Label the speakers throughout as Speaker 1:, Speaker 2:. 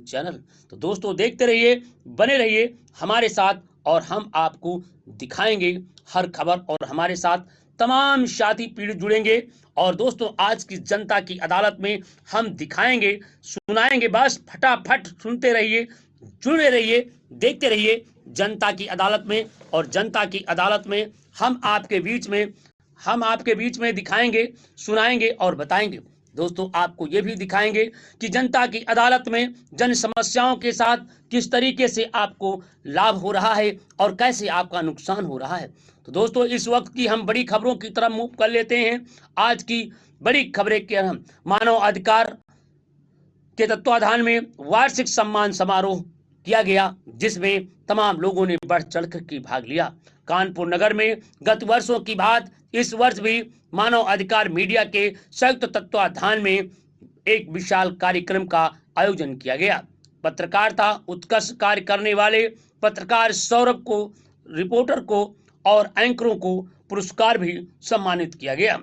Speaker 1: News channel. तो दोस्तों देखते रहिए, बने रहिए हमारे साथ और हम आपको दिखाएंगे हर खबर और हमारे साथ तमाम साथी पीड़ित जुड़ेंगे। और दोस्तों आज की जनता की अदालत में हम दिखाएंगे, सुनाएंगे, बस फटाफट सुनते रहिए, जुड़े रहिए, देखते रहिए जनता की अदालत में। और जनता की अदालत में हम आपके बीच में दिखाएंगे, सुनाएंगे और बताएंगे। दोस्तों आपको ये भी दिखाएंगे कि जनता की अदालत में जन समस्याओं के साथ किस तरीके से आपको लाभ हो रहा है और कैसे आपका नुकसान हो रहा है। तो दोस्तों इस वक्त की हम बड़ी खबरों की तरफ मूव कर लेते हैं। आज की बड़ी खबरें के हम मानव अधिकार के तत्वाधान में वार्षिक सम्मान समारोह किया गया, जिसमें तमाम लोगों ने बढ़ चढ़कर के भाग लिया। कानपुर नगर में गत वर्षों की बात इस वर्ष भी मानव अधिकार मीडिया के संयुक्त तत्वाधान में एक विशाल कार्यक्रम का आयोजन किया गया। पत्रकारिता उत्कृष्ट कार्य करने वाले पत्रकार सौरभ को, रिपोर्टर को और एंकरों को पुरस्कार भी सम्मानित किया गया।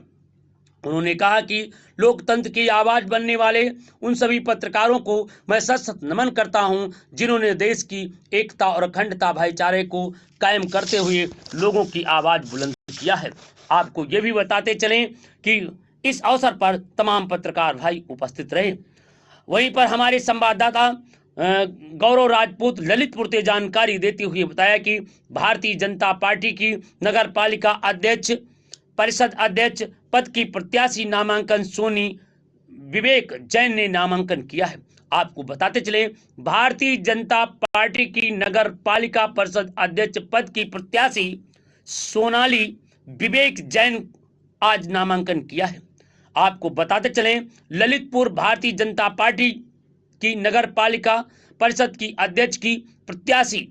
Speaker 1: उन्होंने कहा कि लोकतंत्र की आवाज बनने वाले उन सभी पत्रकारों को मैं सशक्त नमन करता हूं, जिन्होंने देश की एकता और अखंडता, भाईचारे को कायम करते हुए लोगों की आवाज बुलंद किया है। आपको ये भी बताते चलें कि इस अवसर पर तमाम पत्रकार भाई उपस्थित रहे। वहीं पर हमारे संवाददाता गौरव राजपूत ललितपुर से जानकारी देते हुए बताया कि भारतीय जनता पार्टी की नगर पालिका अध्यक्ष, परिषद अध्यक्ष पद की प्रत्याशी नामांकन सोनी विवेक जैन ने नामांकन किया है। आपको बताते चले, भारतीय जनता पार्टी की नगर पालिका परिषद अध्यक्ष पद की प्रत्याशी सोनाली विवेक जैन आज नामांकन किया है। आपको बताते चलें, ललितपुर भारतीय जनता पार्टी की नगर पालिका परिषद की अध्यक्ष की प्रत्याशी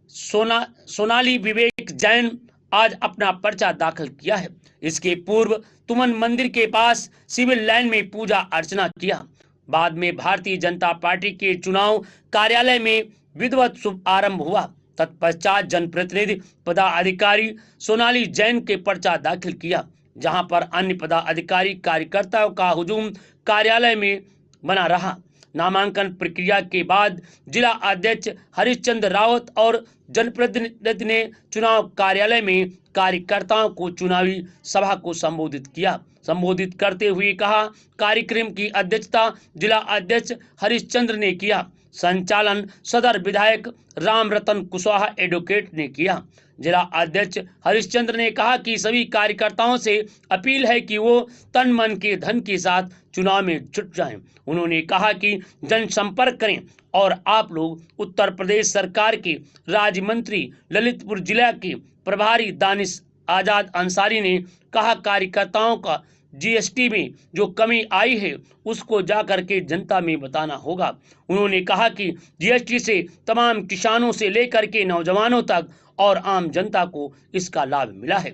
Speaker 1: सोनाली विवेक जैन आज अपना पर्चा दाखिल किया है। इसके पूर्व तुमन मंदिर के पास सिविल लाइन में पूजा अर्चना किया। बाद में भारतीय जनता पार्टी के चुनाव कार्यालय में विधिवत शुभ आरंभ हुआ। तत्पश्चात जनप्रतिनिधि पदाधिकारी सोनाली जैन के पर्चा दाखिल किया, जहां पर अन्य पदाधिकारी कार्यकर्ताओं का हुजूम कार्यालय में बना रहा। नामांकन प्रक्रिया के बाद जिला अध्यक्ष हरिश्चंद्र रावत और जनप्रतिनिधि ने चुनाव कार्यालय में कार्यकर्ताओं को चुनावी सभा को संबोधित करते हुए कहा, कार्यक्रम की अध्यक्षता जिला अध्यक्ष हरिश्चंद्र ने किया। संचालन सदर विधायक राम रतन कुशवाहा एडवोकेट ने किया। जिला अध्यक्ष हरिश्चंद्र ने कहा कि सभी कार्यकर्ताओं से अपील है कि वो तन मन के धन के साथ चुनाव में जुट जाएं। उन्होंने कहा कि जनसंपर्क करें और आप लोग उत्तर प्रदेश सरकार के राज्य मंत्री ललितपुर जिला के प्रभारी दानिश आजाद अंसारी ने कहा, कार्यकर्ताओं का जीएसटी में जो कमी आई है उसको जाकर के जनता में बताना होगा। उन्होंने कहा कि जीएसटी से तमाम किसानों से लेकर के नौजवानों तक और आम जनता को इसका लाभ मिला है।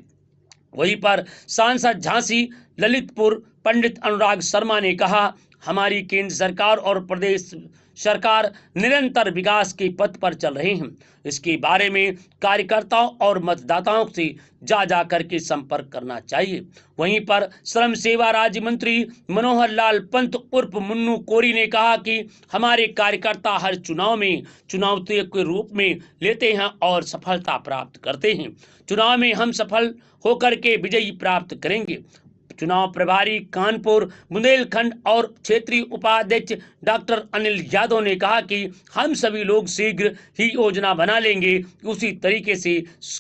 Speaker 1: वहीं पर सांसद झांसी ललितपुर पंडित अनुराग शर्मा ने कहा, हमारी केंद्र सरकार और प्रदेश सरकार निरंतर विकास के पथ पर चल रहे हैं। इसके बारे में कार्यकर्ताओं और मतदाताओं से जा करके संपर्क करना चाहिए। वहीं पर श्रम सेवा राज्य मंत्री मनोहर लाल पंत उर्फ मुन्नू कोरी ने कहा कि हमारे कार्यकर्ता हर चुनाव में चुनौती के रूप में लेते हैं और सफलता प्राप्त करते हैं। चुनाव में हम सफल होकर के विजयी प्राप्त करेंगे। चुनाव प्रभारी कानपुर बुंदेलखंड और क्षेत्रीय उपाध्यक्ष डॉक्टर अनिल यादव ने कहा कि हम सभी लोग शीघ्र ही योजना बना लेंगे, उसी तरीके से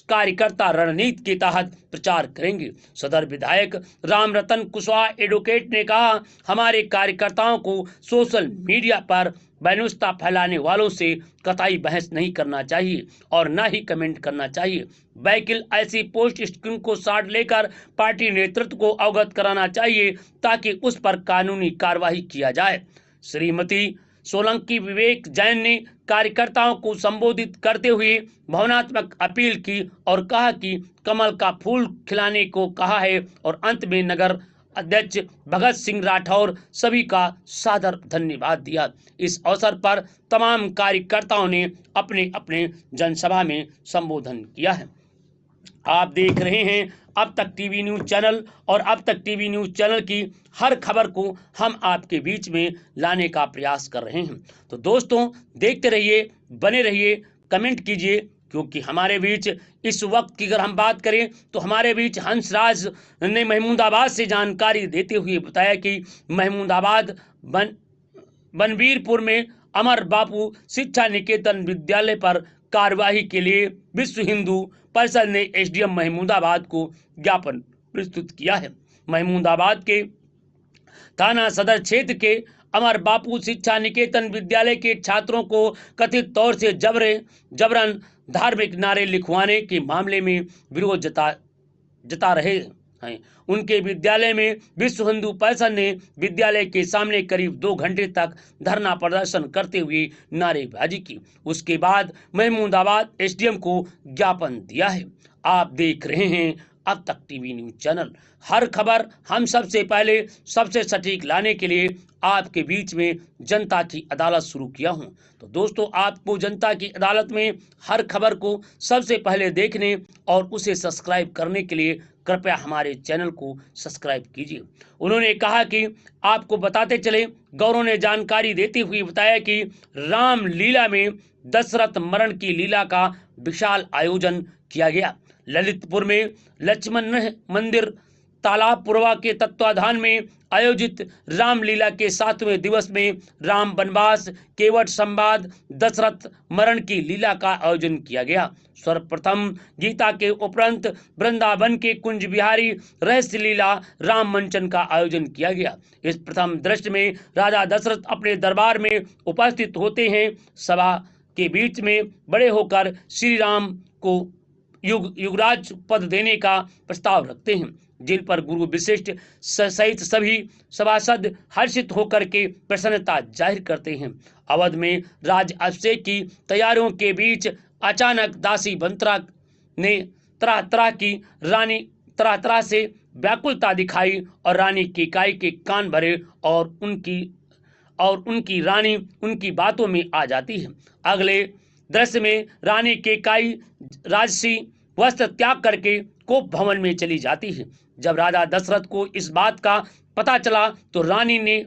Speaker 1: कार्यकर्ता रणनीति के तहत प्रचार करेंगे। सदर विधायक राम रतन कुशवाहा एडवोकेट ने कहा, हमारे कार्यकर्ताओं को सोशल मीडिया पर बेनुस्ता फैलाने वालों से कतई बहस नहीं करना चाहिए और न ही कमेंट करना चाहिए। वकील ऐसी पोस्ट स्क्रीन को साथ लेकर पार्टी नेतृत्व को अवगत कराना चाहिए ताकि उस पर कानूनी कार्रवाई किया जाए। श्रीमती सोलंकी विवेक जैन ने कार्यकर्ताओं को संबोधित करते हुए भावनात्मक अपील की और कहा कि कमल का फूल खिलाने को कहा है और अंत में नगर अध्यक्ष भगत सिंह राठौर सभी का सादर धन्यवाद दिया। इस अवसर पर तमाम कार्यकर्ताओं ने अपने अपने जनसभा में संबोधन किया है। आप देख रहे हैं अब तक टीवी न्यूज़ चैनल और अब तक टीवी न्यूज़ चैनल की हर खबर को हम आपके बीच में लाने का प्रयास कर रहे हैं। तो दोस्तों देखते रहिए, बने रहिए, कमेंट कीजिए, क्योंकि हमारे बीच इस वक्त की अगर हम बात करें तो हमारे बीच हंसराज ने महमूदाबाद से जानकारी देते हुए बताया कि महमूदाबाद बनवीरपुर में अमर बापू शिक्षा निकेतन विद्यालय पर कार्यवाही के लिए विश्व हिंदू परिषद ने एसडीएम महमूदाबाद को ज्ञापन प्रस्तुत किया है। महमूदाबाद के थाना सदर क्षेत्र के अमर बापू शिक्षा निकेतन विद्यालय के छात्रों को कथित तौर से जबरन धार्मिक नारे लिखवाने के मामले में विरोध जता रहे हैं। उनके विद्यालय में विश्व हिंदू परिषद ने विद्यालय के सामने करीब 2 घंटे तक धरना प्रदर्शन करते हुए नारेबाजी की। उसके बाद महमूदाबाद एसडीएम को ज्ञापन दिया है। आप देख रहे हैं अब तक टीवी न्यूज़ चैनल। हर खबर हम सबसे पहले सबसे सटीक लाने के लिए आपके बीच में जनता की अदालत शुरू किया हूं। तो दोस्तों आपको जनता की अदालत में हर खबर को सबसे पहले देखने और उसे सब्सक्राइब करने के लिए कृपया हमारे चैनल को सब्सक्राइब कीजिए। उन्होंने कहा कि आपको बताते चले, गौरव ने जानकारी देते हुए बताया कि रामलीला में दशरथ मरण की लीला का विशाल आयोजन किया गया। ललितपुर में लक्ष्मण मंदिर तालाबपुरवा के तत्वाधान में आयोजित रामलीला के 7वें दिवस में राम वनवास केवट संवाद दशरथ मरण की लीला का आयोजन किया गया। सर्वप्रथम गीता के उपरांत वृंदावन के कुंज बिहारी रहस्य लीला राम मंचन का आयोजन किया गया। इस प्रथम दृश्य में राजा दशरथ अपने दरबार में उपस्थित होते हैं। सभा के बीच में बड़े होकर श्री राम को युगराज पद देने का प्रस्ताव रखते हैं, जिन पर गुरु विशिष्ट सहित सभी सभासद हर्षित होकर के प्रसन्नता जाहिर करते हैं। अवध में राज अभिषेक की तैयारियों के बीच अचानक दासी बंत्रा ने तरह तरह से व्याकुलता दिखाई और रानी केकाई के कान भरे और उनकी रानी उनकी बातों में आ जाती है। अगले दृश्य में रानी केकाई राजसी वस्त्र त्याग करके कोप भवन में चली जाती है। जब राजा दशरथ को इस बात का पता चला तो रानी ने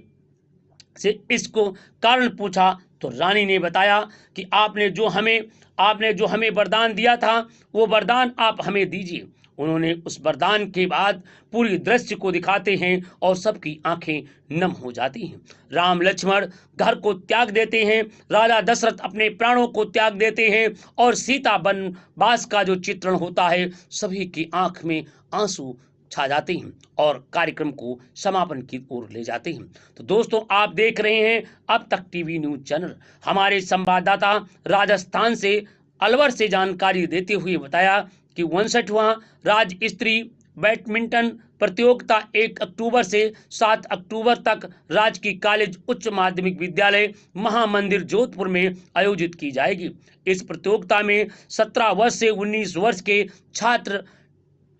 Speaker 1: से इसको कारण पूछा तो रानी ने बताया कि आपने जो हमें वरदान दिया था वो वरदान आप हमें दीजिए। उन्होंने उस वरदान के बाद पूरी दृश्य को दिखाते हैं और सबकी आंखें नम हो जाती हैं। राम लक्ष्मण घर को त्याग देते हैं, राजा दशरथ अपने प्राणों को त्याग देते हैं और सीता वनवास का जो चित्रण होता है सभी की आंख में आंसू छा जाते हैं और कार्यक्रम को समापन की ओर ले जाते हैं। तो दोस्तों आप देख रहे हैं अब तक टीवी न्यूज़ चैनल। हमारे संवाददाता राजस्थान से अलवर से जानकारी देते हुए बताया कि 59वां राज्य स्त्री बैडमिंटन प्रतियोगिता 1 अक्टूबर से 7 अक्टूबर तक राजकीय कॉलेज उच्च माध्यमिक विद्यालय महामंदिर जोधपुर में आयोजित की जाएगी। इस प्रतियोगिता में 17 वर्ष से 19 वर्ष के छात्र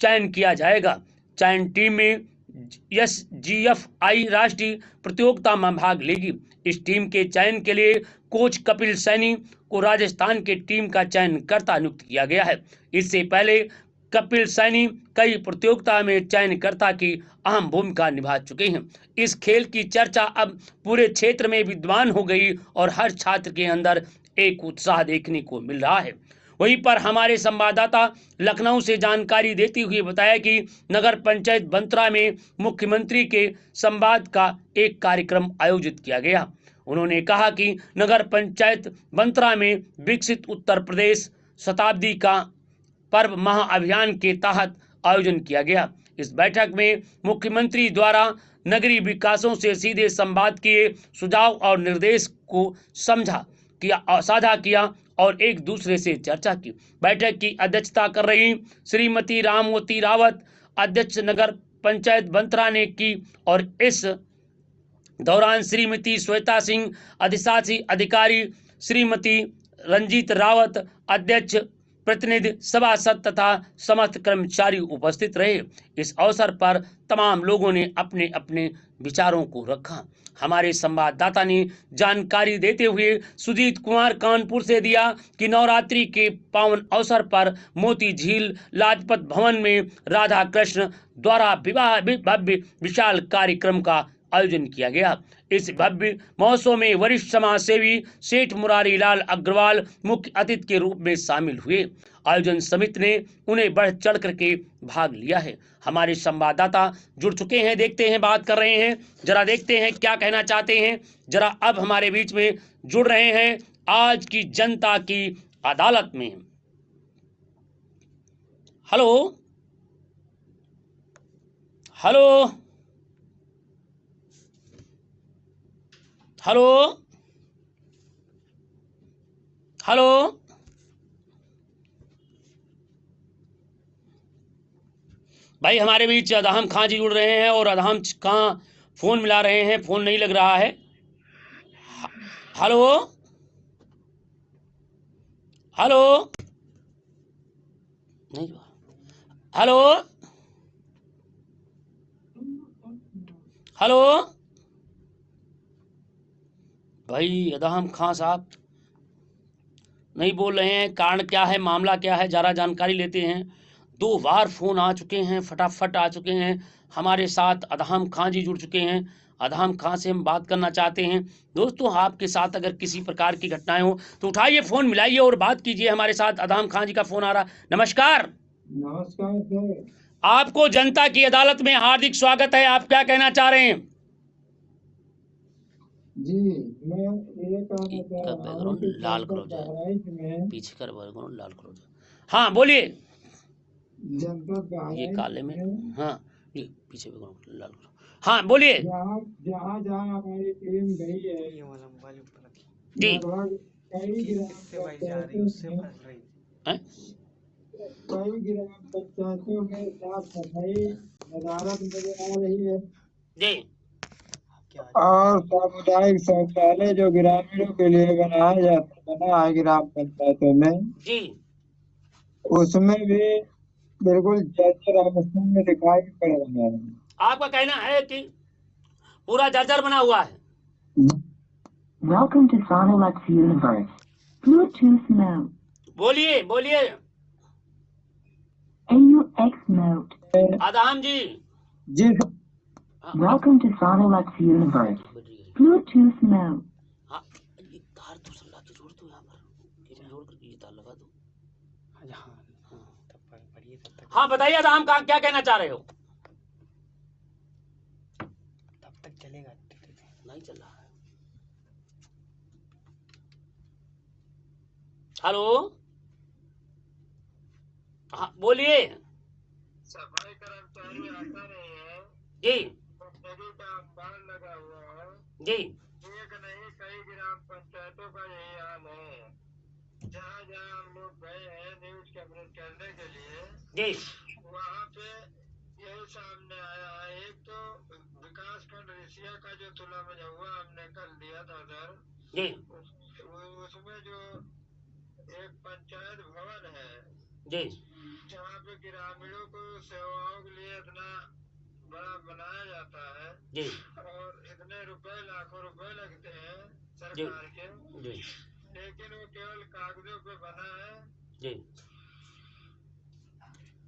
Speaker 1: चयन किया जाएगा। चयन टीम में SGFI राष्ट्रीय प्रतियोगिता में भाग लेगी। इस टीम के चयन के लिए कोच कपिल सैनी को राजस्थान के टीम का चयनकर्ता नियुक्त किया गया है। इससे पहले कपिल सैनी कई प्रतियोगिता में चयनकर्ता की अहम भूमिका निभा चुके हैं। इस खेल की चर्चा अब पूरे क्षेत्र में विद्यमान हो गई और हर छात्र के अंदर एक उत्साह देखने को मिल रहा है। वहीं पर हमारे संवाददाता लखनऊ से जानकारी देते हुए बताया कि नगर पंचायत बंत्रा में मुख्यमंत्री के संवाद का एक कार्यक्रम आयोजित किया गया। उन्होंने कहा कि नगर पंचायत बंत्रा में विकसित उत्तर प्रदेश शताब्दी का पर्व महाअभियान के तहत आयोजन किया गया। इस बैठक में मुख्यमंत्री द्वारा नगरीय विकासों से सीधे संवाद किए सुझाव और निर्देश को साझा किया और एक दूसरे से चर्चा की। बैठक की अध्यक्षता कर रही श्रीमती रामवती रावत अध्यक्ष नगर पंचायत बंत्रा ने की और इस दौरान श्रीमती श्वेता सिंह अधिशासी अधिकारी, श्रीमती रंजीत रावत अध्यक्ष प्रतिनिधि, सभासद तथा समस्त कर्मचारी उपस्थित रहे। इस अवसर पर तमाम लोगों ने अपने अपने विचारों को रखा। हमारे संवाददाता ने जानकारी देते हुए सुजीत कुमार कानपुर से दिया कि नवरात्रि के पावन अवसर पर मोती झील लाजपत भवन में राधा कृष्ण द्वारा विवाह भव्य विशाल कार्यक्रम का आयोजन किया गया। इस भव्य महोत्सव में वरिष्ठ समाज सेवी सेठ मुरारी लाल अग्रवाल मुख्य अतिथि के रूप में शामिल हुए। आयोजन समिति ने उन्हें बढ़ चढ़ करके भाग लिया है। हमारे संवाददाता जुड़ चुके हैं, देखते हैं, बात कर रहे हैं, जरा देखते हैं क्या कहना चाहते हैं। जरा अब हमारे बीच में जुड़ रहे हैं आज की जनता की अदालत में। हेलो हेलो हेलो हेलो भाई, हमारे बीच अदहम खां जी जुड़ रहे हैं और अदहम खां फोन मिला रहे हैं, फोन नहीं लग रहा है। हेलो हेलो नहीं, हेलो हेलो भाई, अदहम खां साहब नहीं बोल रहे हैं, कारण क्या है, मामला क्या है, जरा जानकारी लेते हैं। 2 बार फोन आ चुके हैं, फटाफट आ चुके हैं। हमारे साथ अदहम खां जी जुड़ चुके हैं, अदहम खां से हम बात करना चाहते हैं। दोस्तों, आपके साथ अगर किसी प्रकार की घटनाएं हो तो उठाइए, फोन मिलाइए और बात कीजिए। हमारे साथ अदहम खां जी का फोन आ रहा। नमस्कार।
Speaker 2: नमस्कार सर।
Speaker 1: आपको जनता की अदालत में हार्दिक स्वागत है। आप क्या कहना चाह रहे हैं?
Speaker 2: जी, मैं ये कहना चाह रहा हूँ कि
Speaker 1: लाल करो
Speaker 2: जनपद बहराइच में
Speaker 1: पीछे कर बैकग्राउंड लाल करो। हाँ बोलिए।
Speaker 2: जनपद
Speaker 1: ये
Speaker 2: बहराइच
Speaker 1: काले में,
Speaker 2: में
Speaker 1: हाँ ये पीछे बैकग्राउंड लाल करो। हाँ बोलिए।
Speaker 2: जहाँ जहाँ जहाँ हमारी टीम गई है,
Speaker 1: जी
Speaker 2: लगभग कई ग्राम पंचायतों में साफ सफाई नदारत नजर आ रही है
Speaker 1: जी
Speaker 2: और सामुदायिक शौचालय जो ग्रामीणों के लिए बना है ग्राम पंचायतों में,
Speaker 1: जी
Speaker 2: उसमें भी बिल्कुल जर्जर अवस्था में दिखाई पड़ रहा है।
Speaker 1: आपका कहना है कि पूरा जर्जर बना हुआ है।
Speaker 3: Welcome to Sonolex Universe. Bluetooth mode.
Speaker 1: बोलिए बोलिए।
Speaker 3: AUX mode.
Speaker 1: Adam ji.
Speaker 2: Ji
Speaker 3: Welcome to Sonolex Universe. Bluetooth mode.
Speaker 1: हाँ, ये तार दूसरा लाके जोड़ दो, यहाँ पर केबल जोड़ करके ये तार लगा दो। हाँ बताइए आदाम का क्या कहना चाह रहे हो?
Speaker 4: तब तक चलेगा,
Speaker 1: नहीं चल रहा है। हेलो हाँ बोलिए।
Speaker 2: सफाई कर्मचारी आता नहीं है
Speaker 1: जी
Speaker 2: का अंबार लगा हुआ है।
Speaker 1: जी
Speaker 2: एक नहीं कई ग्राम पंचायतों का यही हाल है। जहाँ जहाँ हम लोग गए हैं न्यूज कवरेज करने के लिए,
Speaker 1: जी
Speaker 2: वहाँ पे यही सामने आया है। एक तो विकास खंड ऋषिया का जो तुला में हुआ हमने कल दिया था सर,
Speaker 1: जी
Speaker 2: उसमें जो एक पंचायत भवन है
Speaker 1: जी
Speaker 2: जहाँ पे ग्रामीणों को सेवाओं के लिए इतना बड़ा बनाया जाता है
Speaker 1: जी
Speaker 2: और इतने रुपए लाखों रुपए लगते हैं सरकार के,
Speaker 1: जी
Speaker 2: लेकिन वो केवल कागजों पे बना है
Speaker 1: जी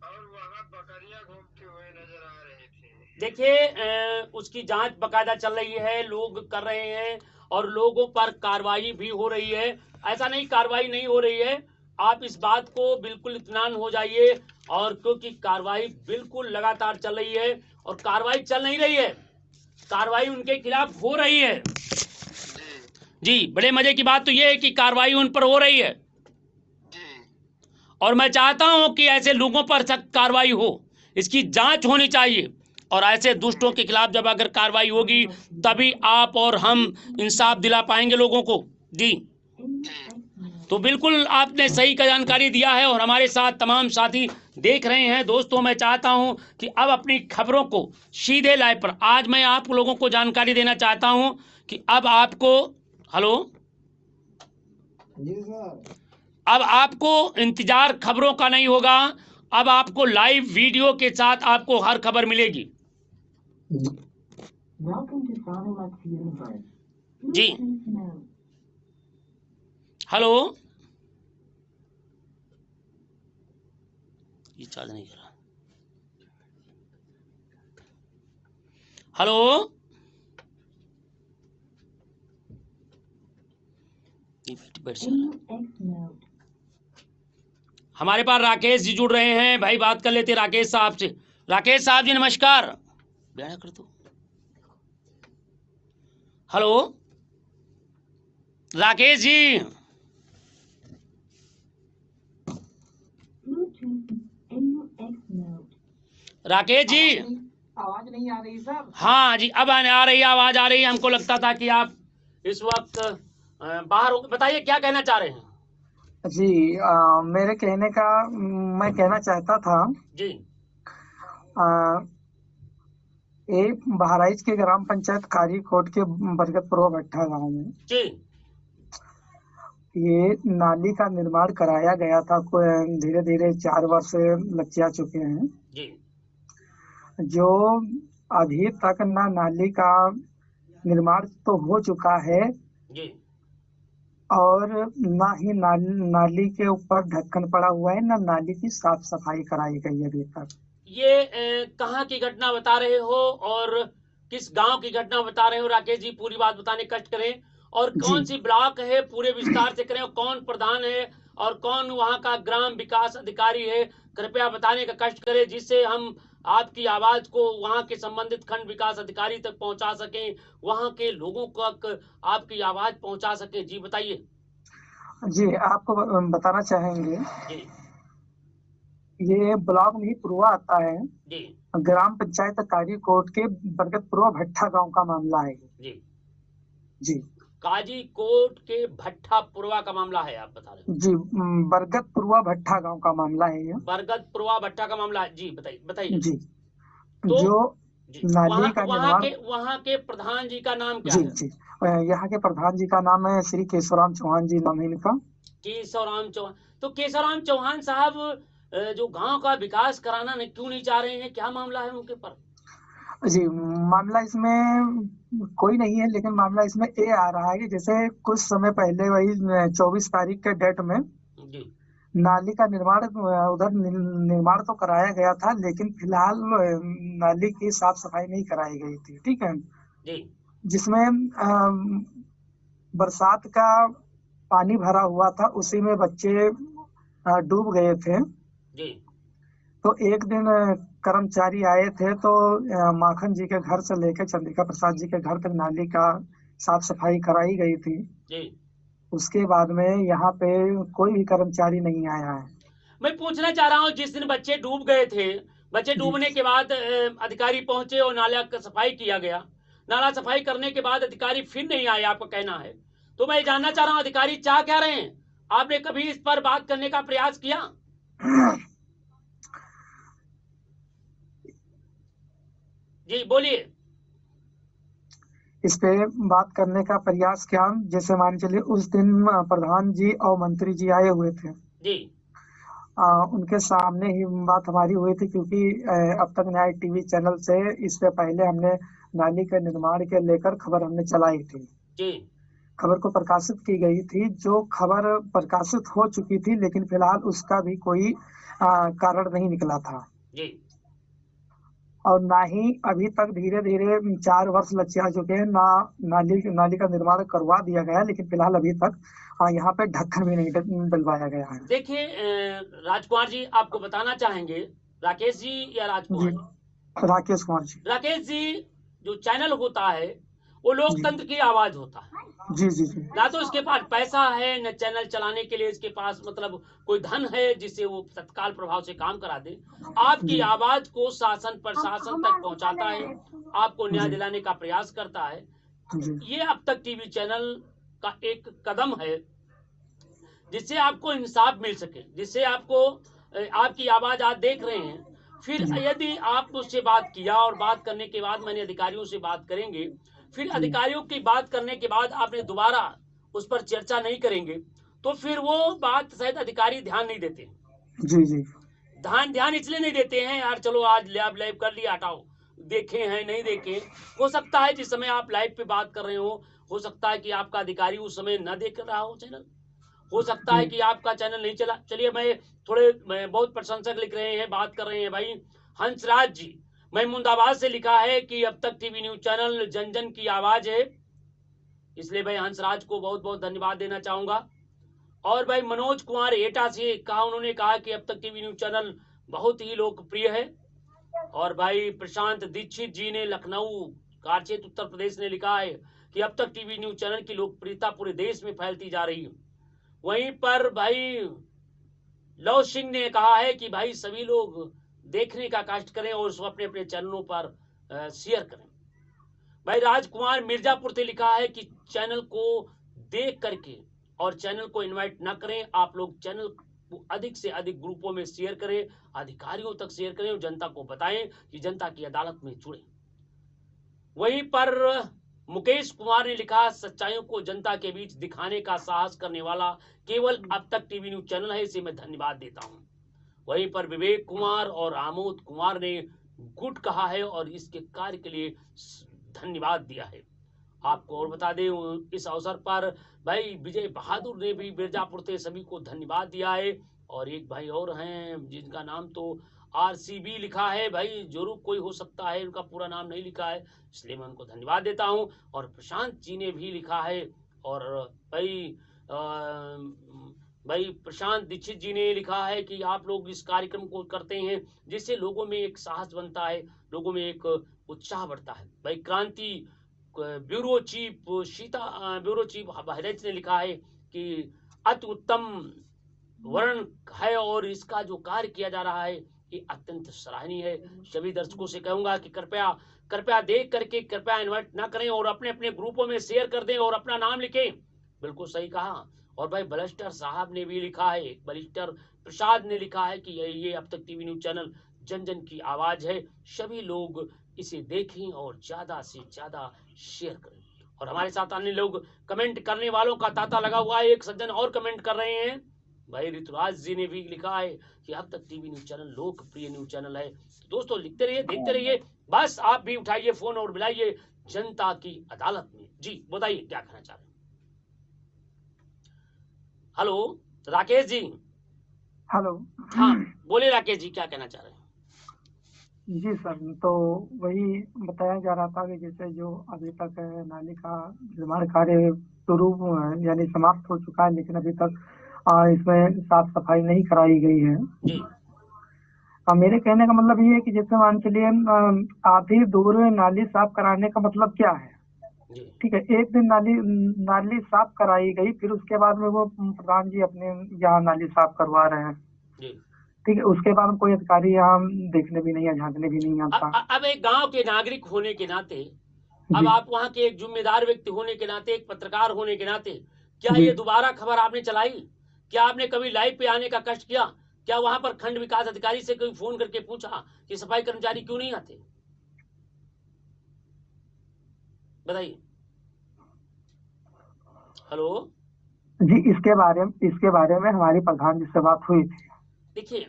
Speaker 2: और वहाँ बकरियां घूमती हुई नजर आ रही थी।
Speaker 1: देखिए उसकी जांच बकायदा चल रही है, लोग कर रहे हैं और लोगों पर कार्रवाई भी हो रही है। ऐसा नहीं कार्रवाई नहीं हो रही है, आप इस बात को बिल्कुल इत्मीनान हो जाइए। और क्योंकि कार्रवाई बिल्कुल लगातार चल रही है और कार्रवाई चल नहीं रही है, कार्रवाई उनके खिलाफ हो रही है। जी बड़े मजे की बात तो ये है कि कार्रवाई उन पर हो रही है और मैं चाहता हूं कि ऐसे लोगों पर सख्त कार्रवाई हो, इसकी जांच होनी चाहिए। और ऐसे दुष्टों के खिलाफ जब अगर कार्रवाई होगी तभी आप और हम इंसाफ दिला पाएंगे लोगों को। जी तो बिल्कुल आपने सही का जानकारी दिया है और हमारे साथ तमाम साथी देख रहे हैं। दोस्तों मैं चाहता हूं कि अब अपनी खबरों को सीधे लाइव पर आज मैं आप लोगों को जानकारी देना चाहता हूं कि अब आपको हेलो
Speaker 2: जी सर,
Speaker 1: अब आपको इंतजार खबरों का नहीं होगा, अब आपको लाइव वीडियो के साथ आपको हर खबर मिलेगी।
Speaker 3: Welcome to Sonolux Universe.
Speaker 1: जी
Speaker 3: Bluetooth mode.
Speaker 1: हेलो, ये चार्ज नहीं कर रहा। हेलो, ये बैठ जा रहा है।
Speaker 3: AUX mode.
Speaker 1: हमारे पास राकेश जी जुड़ रहे हैं, भाई बात कर लेते राकेश साहब से। राकेश साहब जी नमस्कार। बयाना कर दो। Hello Rakesh ji.
Speaker 3: Bluetooth AUX mode.
Speaker 1: Rakesh ji,
Speaker 4: आवाज नहीं आ रही सर।
Speaker 1: हाँ जी, अब आ रही है, आवाज आ रही है। हमको लगता था कि आप इस वक्त बाहर हो। बताइए क्या कहना चाह रहे हैं।
Speaker 5: जी मेरे कहने का मैं कहना चाहता था
Speaker 1: जी
Speaker 5: आ, ये बहराइच के ग्राम पंचायत कारीकोट के बरगदपुर भट्टा गांव में
Speaker 1: जी
Speaker 5: ये नाली का निर्माण कराया गया था। धीरे धीरे 4 वर्ष लग जा चुके हैं,
Speaker 1: जी
Speaker 5: जो अभी तक ना नाली का निर्माण तो हो चुका है
Speaker 1: जी
Speaker 5: और ना ही नाली के ऊपर ढक्कन पड़ा हुआ है, ना नाली की साफ सफाई कराई गई है अभी तक।
Speaker 1: ये कहाँ की घटना बता रहे हो और किस गांव की घटना बता रहे हो राकेश जी? पूरी बात बताने कष्ट करें, और कौन सी ब्लॉक है, पूरे विस्तार से करें, और कौन प्रधान है और कौन वहां का ग्राम विकास अधिकारी है, कृपया बताने का कष्ट करें, जिससे हम आपकी आवाज को वहां के संबंधित खंड विकास अधिकारी तक पहुंचा सकें, वहां के लोगों तक आपकी आवाज पहुंचा सके। जी बताइए।
Speaker 5: जी आपको बताना चाहेंगे,
Speaker 1: जी
Speaker 5: ये ब्लॉक नहीं पूर्वा आता है,
Speaker 1: जी
Speaker 5: ग्राम पंचायत कारीकोट के बरगदपुर भट्टा गांव का मामला है।
Speaker 1: जी
Speaker 5: जी
Speaker 1: काजीकोट के भट्टा पुरवा का मामला है, आप बता रहे हैं।
Speaker 5: जी बरगदपुर भट्टा गांव का मामला है ये।
Speaker 1: बरगद पुरवा भट्टा का मामला है। जी बताइए बताइए।
Speaker 5: जी
Speaker 1: तो
Speaker 5: जो
Speaker 1: जी
Speaker 5: नाली का निर्माण,
Speaker 1: वहाँ के प्रधान जी का नाम क्या
Speaker 5: जी
Speaker 1: है?
Speaker 5: जी यहाँ के प्रधान जी का नाम है श्री केशवराम चौहान जी, नाम है इनका।
Speaker 1: केशवराम चौहान। तो केशवराम चौहान साहब जो गांव का विकास कराना नहीं क्यों नहीं चाह रहे हैं, क्या मामला है उनके पर?
Speaker 5: जी मामला इसमें कोई नहीं है, लेकिन मामला इसमें ये आ रहा है कि जैसे कुछ समय पहले वही 24 तारीख के डेट में
Speaker 1: जी
Speaker 5: नाली का निर्माण उधर निर्माण तो कराया गया था, लेकिन फिलहाल नाली की साफ सफाई नहीं कराई गई थी। ठीक है,
Speaker 1: जी
Speaker 5: जिसमें बरसात का पानी भरा हुआ था, उसी में बच्चे डूब गए थे।
Speaker 1: जी
Speaker 5: तो एक दिन कर्मचारी आए थे, तो माखन जी के घर से लेकर चंद्रिका प्रसाद जी के घर तक नाली का साफ सफाई कराई गई थी।
Speaker 1: जी
Speaker 5: उसके बाद में यहाँ पे कोई भी कर्मचारी नहीं आया है।
Speaker 1: मैं पूछना चाह रहा हूँ, जिस दिन बच्चे डूब गए थे, बच्चे डूबने के बाद अधिकारी पहुंचे और नाला का सफाई किया गया, नाला सफाई करने के बाद अधिकारी फिर नहीं आए, आपका कहना है। तो मैं जानना चाह रहा हूँ अधिकारी चाह क्या रहे हैं? आपने कभी इस पर बात करने का प्रयास किया? जी बोलिए।
Speaker 5: इस पे बात करने का प्रयास क्या, जैसे मान चलिए उस दिन प्रधान जी और मंत्री जी आए हुए थे।
Speaker 1: जी
Speaker 5: उनके सामने ही बात हमारी हुई थी, क्योंकि अब तक न्याय टीवी चैनल से इससे पहले हमने नाली के निर्माण के लेकर खबर हमने चलाई थी।
Speaker 1: जी
Speaker 5: खबर को प्रकाशित की गई थी, जो खबर प्रकाशित हो चुकी थी, लेकिन फिलहाल उसका भी कोई कारण नहीं निकला था।
Speaker 1: जी
Speaker 5: और ना ही अभी तक धीरे धीरे 4 वर्ष लग जा चुके हैं, ना नाली का निर्माण करवा दिया गया, लेकिन फिलहाल अभी तक यहाँ पे ढक्कन भी नहीं डलवाया गया है।
Speaker 1: देखिए राजकुमार जी, आपको बताना चाहेंगे, राकेश जी या राजकुमार
Speaker 5: जी
Speaker 1: जी?
Speaker 5: राकेश कुमार जी।
Speaker 1: राकेश जी, जो चैनल होता है वो लोकतंत्र की आवाज होता है।
Speaker 5: जी जी जी
Speaker 1: ना तो इसके पास पैसा है, न चैनल चलाने के लिए इसके पास मतलब कोई धन है जिससे वो तत्काल प्रभाव से काम करा दे। आपकी आवाज को शासन प्रशासन तक पहुंचाता है, आपको न्याय दिलाने का प्रयास करता है।
Speaker 5: जी
Speaker 1: ये अब तक टीवी चैनल का एक कदम है जिससे आपको इंसाफ मिल सके, जिससे आपको आपकी आवाज आज देख रहे हैं। फिर यदि आप मुझसे बात किया और बात करने के बाद मैंने अधिकारियों से बात करेंगे, फिर अधिकारियों की बात करने के बाद आपने दोबारा उस पर चर्चा नहीं करेंगे, तो फिर वो बात शायद अधिकारी ध्यान नहीं देते।
Speaker 5: जी जी
Speaker 1: ध्यान इसलिए नहीं देते हैं यार, चलो आज लाइव कर लिया, हटाओ, देखे हैं नहीं देखे। हो सकता है जिस समय आप लाइव पे बात कर रहे हो सकता है कि आपका अधिकारी उस समय न देख रहा हो चैनल, हो सकता है कि आपका चैनल नहीं चला। चलिए मैं बहुत प्रशंसक लिख रहे हैं, बात कर रहे हैं भाई हंसराज जी महमूदाबाद से लिखा है कि अब तक टीवी न्यूज चैनल जन जन की आवाज है, इसलिए भाई हंसराज को बहुत बहुत धन्यवाद देना चाहूंगा। और भाई मनोज कुमार एटा से कहा, उन्होंने कहा कि अब तक टीवी न्यूज चैनल बहुत ही लोकप्रिय है। और भाई प्रशांत दीक्षित जी ने लखनऊ कारचेत उत्तर प्रदेश ने लिखा है कि अब तक टीवी न्यूज चैनल की लोकप्रियता पूरे देश में फैलती जा रही है। वहीं पर भाई लव सिंह ने कहा है कि भाई सभी लोग देखने का कष्ट करें और उसको अपने अपने चैनलों पर शेयर करें। भाई राजकुमार मिर्जापुर से लिखा है कि चैनल को देख करके और चैनल को इनवाइट ना करें, आप लोग चैनल को अधिक से अधिक ग्रुपों में शेयर करें, अधिकारियों तक शेयर करें और जनता को बताएं कि जनता की अदालत में जुड़े। वहीं पर मुकेश कुमार ने लिखा, सच्चाइयों को जनता के बीच दिखाने का साहस करने वाला केवल अब तक टीवी न्यूज चैनल है, इसे मैं धन्यवाद देता हूं। वहीं पर विवेक कुमार और आमोद कुमार ने गुड कहा है और इसके कार्य के लिए धन्यवाद दिया है। आपको और बता दें इस अवसर पर भाई विजय बहादुर ने भी मिर्जापुर से सभी को धन्यवाद दिया है। और एक भाई और हैं जिनका नाम तो RCB लिखा है, भाई जरूर कोई हो सकता है, उनका पूरा नाम नहीं लिखा है, इसलिए मैं उनको धन्यवाद देता हूं। और प्रशांत जी ने भी लिखा है, और भाई प्रशांत दीक्षित जी ने लिखा है कि आप लोग इस कार्यक्रम को करते हैं जिससे लोगों में एक साहस बनता है, लोगों में एक उत्साह बढ़ता है। भाई क्रांति ब्यूरो चीफ बहराइच ने लिखा है कि अति उत्तम वर्ण है और इसका जो कार्य किया जा रहा है ये अत्यंत सराहनीय है। सभी दर्शकों से कहूंगा कि कृपया देख करके कृपया इन्वाइट ना करें और अपने अपने ग्रुपों में शेयर कर दें और अपना नाम लिखें। बिल्कुल सही कहा। और भाई बलिस्टर साहब ने भी लिखा है, बलिस्टर प्रसाद ने लिखा है कि ये अब तक टीवी न्यूज चैनल जन जन की आवाज है, सभी लोग इसे देखें और ज्यादा से ज्यादा शेयर करें। और हमारे साथ अन्य लोग कमेंट करने वालों का तांता लगा हुआ है। एक सज्जन और कमेंट कर रहे हैं, भाई ऋतुराज जी ने भी लिखा है कि अब तक टीवी न्यूज चैनल लोकप्रिय न्यूज चैनल है। तो दोस्तों लिखते रहिए, देखते रहिए, बस आप भी उठाइए फोन और बुलाइए जनता की अदालत में। जी बताइए क्या कहना चाह रहे हैं। हेलो राकेश जी।
Speaker 5: हेलो।
Speaker 1: हाँ बोले राकेश जी, क्या कहना चाह रहे हैं।
Speaker 5: जी सर, तो वही बताया जा रहा था कि जैसे जो अभी तक नाली का निर्माण कार्य शुरू यानी समाप्त हो चुका है, लेकिन अभी तक इसमें साफ सफाई नहीं कराई गई है।
Speaker 1: जी
Speaker 5: मेरे कहने का मतलब ये है कि जैसे मान चलिए आधी दूर नाली साफ कराने का मतलब क्या है। ठीक है, एक दिन नाली साफ कराई गई, फिर उसके बाद में वो प्रधान जी अपने यहाँ नाली साफ करवा रहे हैं। ठीक है, उसके बाद कोई अधिकारी यहाँ देखने भी नहीं है, झांकने भी नहीं आता।
Speaker 1: अब एक गांव के नागरिक होने के नाते, अब आप वहाँ के एक जिम्मेदार व्यक्ति होने के नाते, एक पत्रकार होने के नाते, क्या ये दोबारा खबर आपने चलाई? क्या आपने कभी लाइव पे आने का कष्ट किया? क्या वहां पर खंड विकास अधिकारी से कोई फोन करके पूछा कि सफाई कर्मचारी क्यों नहीं आते? बताइए। हेलो
Speaker 5: जी, इसके बारे में हमारी प्रधान जी से बात हुई थी।
Speaker 1: देखिए,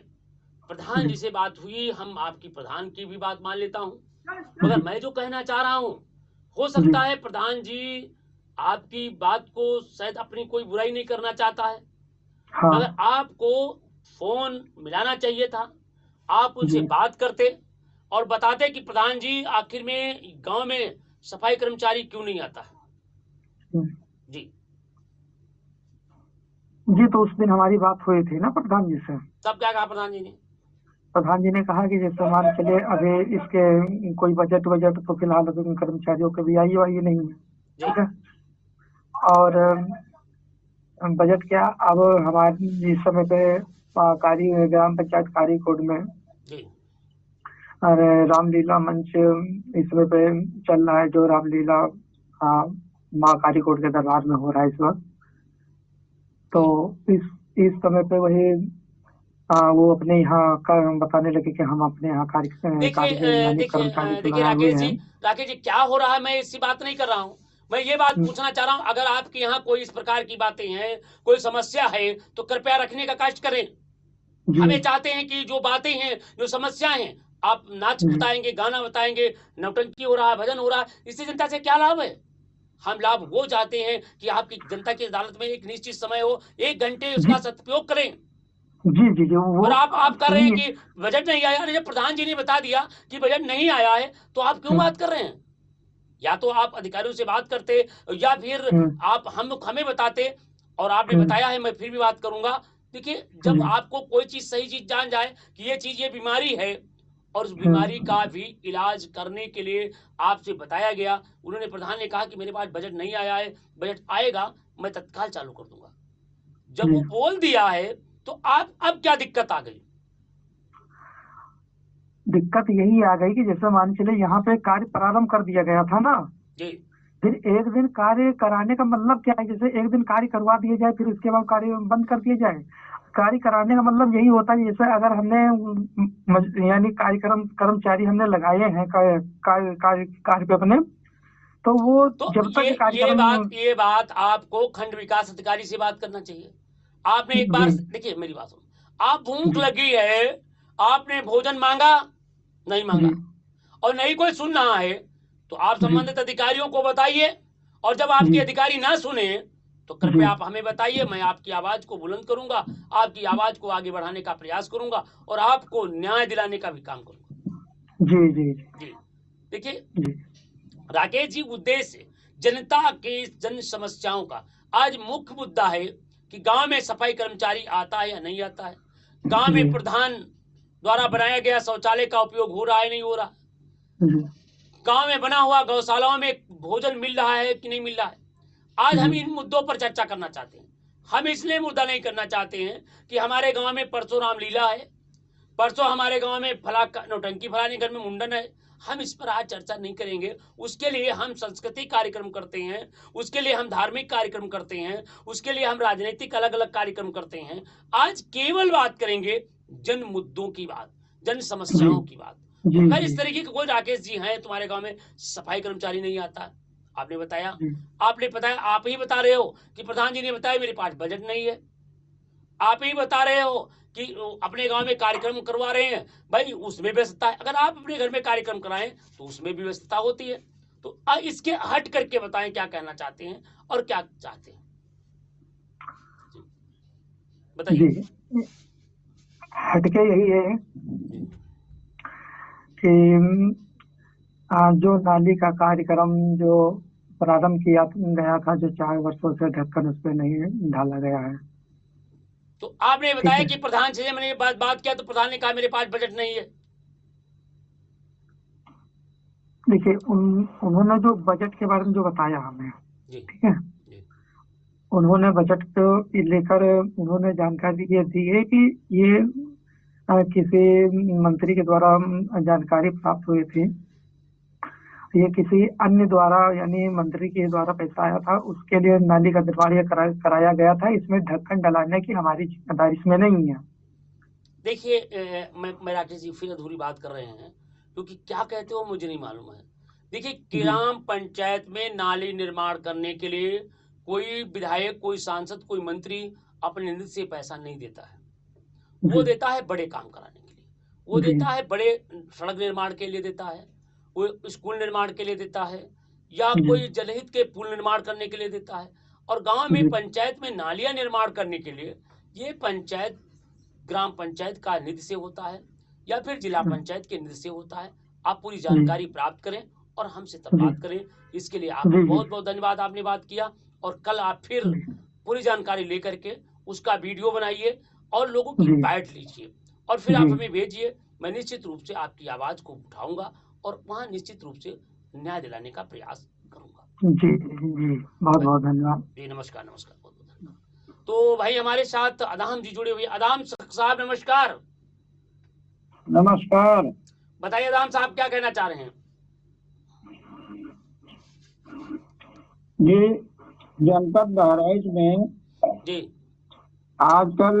Speaker 1: प्रधान जी से बात हुई, हम आपकी प्रधान की भी बात मान लेता हूँ, मगर मैं जो कहना चाह रहा हूँ, हो सकता है प्रधान जी आपकी बात को शायद अपनी कोई बुराई नहीं करना चाहता है, मगर आपको फोन मिलाना चाहिए था। आप उनसे बात करते और बताते कि प्रधान जी आखिर में गांव में सफाई कर्मचारी क्यों नहीं आता है। जी
Speaker 5: जी, तो उस दिन हमारी बात हुई थी ना प्रधान जी से।
Speaker 1: तब क्या कहा प्रधान जी ने?
Speaker 5: प्रधान जी ने कहा कि जैसे मान चलिए अभी इसके कोई बजट तो फिलहाल अभी कर्मचारियों के भी आई नहीं है। ठीक है, और बजट क्या, अब हमारे इस समय पे ग्राम पंचायत कार्य कोड में रामलीला मंच इस समय पे चल रहा है, जो रामलीला माँ कार्य कोड के दरबार में हो रहा है इस वक्त। तो इस समय पे वही वो अपने यहाँ बताने लगे कि हम अपने यहाँ
Speaker 1: देखिए राकेश जी क्या हो रहा है, मैं इसकी बात नहीं कर रहा हूँ, मैं ये बात पूछना चाह रहा हूं, अगर आपके यहाँ कोई इस प्रकार की बातें हैं, कोई समस्या है, तो कृपया रखने का कष्ट करें। हमें चाहते हैं कि जो बातें हैं, जो समस्याएं हैं, आप नाच बताएंगे, गाना बताएंगे, नौटंकी हो रहा है, भजन हो रहा है, इससे जनता से क्या लाभ है? हम लाभ वो चाहते हैं कि आपकी जनता की अदालत में एक निश्चित समय हो, 1 घंटे उसका सदुपयोग करें।
Speaker 5: जी जी जी वो
Speaker 1: और आप कर रहे हैं कि बजट नहीं आया। जब प्रधान जी ने बता दिया कि बजट नहीं आया है, तो आप क्यों बात कर रहे हैं? या तो आप अधिकारियों से बात करते, या फिर आप हमें बताते। और आपने बताया है, मैं फिर भी बात करूंगा। देखिए, जब आपको कोई चीज, सही चीज जान जाए कि ये चीज, ये बीमारी है, और उस बीमारी का भी इलाज करने के लिए आपसे बताया गया, उन्होंने, प्रधान ने कहा कि मेरे पास बजट नहीं आया है, बजट आएगा मैं तत्काल चालू कर दूंगा। जब वो बोल दिया है, तो आप अब क्या दिक्कत आ गई?
Speaker 5: दिक्कत यही आ गई कि जैसे मान चले यहाँ पे कार्य प्रारंभ कर दिया गया था ना
Speaker 1: जी,
Speaker 5: फिर एक दिन कार्य कराने का मतलब क्या है? जैसे एक दिन कार्य करवा दिया जाए फिर उसके बाद कार्य बंद कर दिया जाए। कार्य कराने का मतलब यही होता है जैसे अगर हमने यानी कर्मचारी हमने लगाए हैं कार्य पे अपने तो वो
Speaker 1: तो
Speaker 5: जब तक
Speaker 1: ये
Speaker 5: कार्यक्रम
Speaker 1: ये बात आपको खंड विकास अधिकारी से बात करना चाहिए। आपने एक बार, देखिए मेरी बात सुनो, आप भूख लगी है, आपने भोजन मांगा, नहीं मांगा, और नहीं कोई सुन रहा है, तो आप संबंधित अधिकारियों को बताइए। और जब आपके अधिकारी ना सुने, तो कृपया आप हमें बताइए, मैं आपकी आवाज को बुलंद करूंगा, आपकी आवाज को आगे बढ़ाने का प्रयास करूंगा, और आपको न्याय दिलाने का भी काम करूंगा।
Speaker 5: जी जी
Speaker 1: जी, देखिए राकेश जी, उद्देश्य जनता के जन समस्याओं का आज मुख्य मुद्दा है कि गांव में सफाई कर्मचारी आता है या नहीं आता है, गांव में प्रधान द्वारा बनाया गया शौचालय का उपयोग हो रहा है, नहीं हो रहा, गांव में बना हुआ गौशालाओं में भोजन मिल रहा है कि नहीं मिल रहा है। आज हम इन मुद्दों पर चर्चा करना चाहते हैं। हम इसलिए मुद्दा नहीं करना चाहते हैं कि हमारे गांव में परसों रामलीला है, परसों हमारे गांव में फला नौटंकी, फलाने घर में मुंडन है। हम इस पर आज चर्चा नहीं करेंगे। उसके लिए हम सांस्कृतिक कार्यक्रम करते हैं, उसके लिए हम धार्मिक कार्यक्रम करते हैं, उसके लिए हम राजनीतिक अलग अलग कार्यक्रम करते हैं। आज केवल बात करेंगे जन मुद्दों की बात, जन समस्याओं की बात। तो अगर इस तरीके के कोई राकेश जी हैं, तुम्हारे गांव में सफाई कर्मचारी नहीं आता, आपने बताया, आप ही बता रहे हो कि प्रधान जी ने बताया मेरे पास बजट नहीं है, आप ही बता रहे हो कि अपने गांव में कार्यक्रम करवा रहे हैं, भाई उसमें व्यस्तता है। अगर आप अपने घर में कार्यक्रम कराएं तो उसमें भी व्यस्तता होती है। तो इसके हट करके बताएं क्या कहना चाहते हैं और क्या चाहते हैं, बताइए।
Speaker 5: हटके यही है कि जो नाली का कार्यक्रम जो प्रारंभ किया गया था, जो 4 वर्षों से ढक्कन उस पर नहीं डाला गया है।
Speaker 1: तो आपने बताया कि प्रधान से मैंने बात किया, तो प्रधान ने कहा मेरे पास बजट नहीं है।
Speaker 5: देखिए उन्होंने जो बजट के बारे में जो बताया हमें, ठीक है, उन्होंने बजट को लेकर उन्होंने जानकारी ये दी है कि ये किसी मंत्री के द्वारा जानकारी प्राप्त हुई थी, ये किसी अन्य द्वारा यानी मंत्री के द्वारा पैसा आया था, उसके लिए नाली का निर्माण कराया गया था। इसमें ढक्कन डलाने की हमारी जिम्मेदारी इसमें नहीं है।
Speaker 1: देखिए मैं राकेश जी फिर अधूरी बात कर रहे हैं, क्योंकि क्या कहते हो मुझे नहीं मालूम है। देखिए ग्राम पंचायत में नाली निर्माण करने के लिए कोई विधायक, कोई सांसद, कोई मंत्री अपने निधि से पैसा नहीं देता है। वो देता है बड़े काम कराने के लिए, वो देता है बड़े सड़क निर्माण के लिए देता है, वो स्कूल निर्माण के लिए देता है, या कोई जनहित के पुल निर्माण करने के लिए देता है। और गांव में पंचायत में नालियां निर्माण करने के लिए ये पंचायत, ग्राम पंचायत का निधि से होता है या फिर जिला पंचायत के निधि से होता है। आप पूरी जानकारी प्राप्त करें और हमसे तब बात करें। इसके लिए आपको बहुत बहुत धन्यवाद, आपने बात किया। और कल आप फिर पूरी जानकारी लेकर के उसका वीडियो बनाइए और लोगों की बाइट लीजिए और फिर आप हमें भेजिए। मैं निश्चित रूप से आपकी आवाज को उठाऊंगा और वहां निश्चित रूप से न्याय दिलाने का प्रयास करूंगा।
Speaker 5: जी जी, बहुत बहुत धन्यवाद
Speaker 1: जी। नमस्कार, नमस्कार, बहुत बहुत धन्यवाद। तो भाई हमारे साथ अदाम जी जुड़े हुए। अदाम साहब नमस्कार।
Speaker 2: नमस्कार।
Speaker 1: बताइए अदाम साहब क्या कहना चाह रहे हैं?
Speaker 2: जी, जनपद बहराइच में
Speaker 1: जी
Speaker 2: आजकल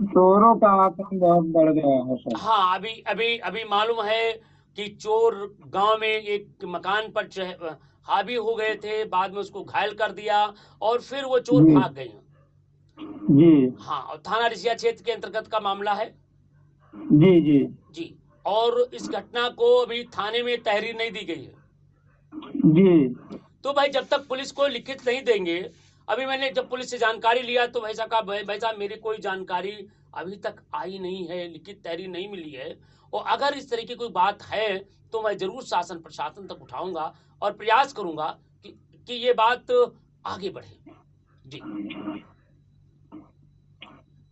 Speaker 2: चोरों का आतंक बहुत बढ़ गया है सर।
Speaker 1: हाँ, अभी मालूम है कि चोर गांव में एक मकान पर हावी हो गए थे, बाद में उसको घायल कर दिया और फिर वो चोर
Speaker 2: जी
Speaker 1: भाग गए।
Speaker 2: जी
Speaker 1: हाँ, और थाना रिसिया क्षेत्र के अंतर्गत का मामला है
Speaker 2: जी जी
Speaker 1: जी। और इस घटना को अभी थाने में तहरीर नहीं दी गई है।
Speaker 2: जी
Speaker 1: तो भाई जब तक पुलिस को लिखित नहीं देंगे, अभी मैंने जब पुलिस से जानकारी लिया तो भाई साहब कहा भाई साहब मेरी कोई जानकारी अभी तक आई नहीं है, लिखित तहरीर नहीं मिली है, और अगर इस तरह की कोई बात है तो मैं जरूर शासन प्रशासन तक उठाऊंगा और प्रयास करूंगा कि ये बात आगे बढ़े जी।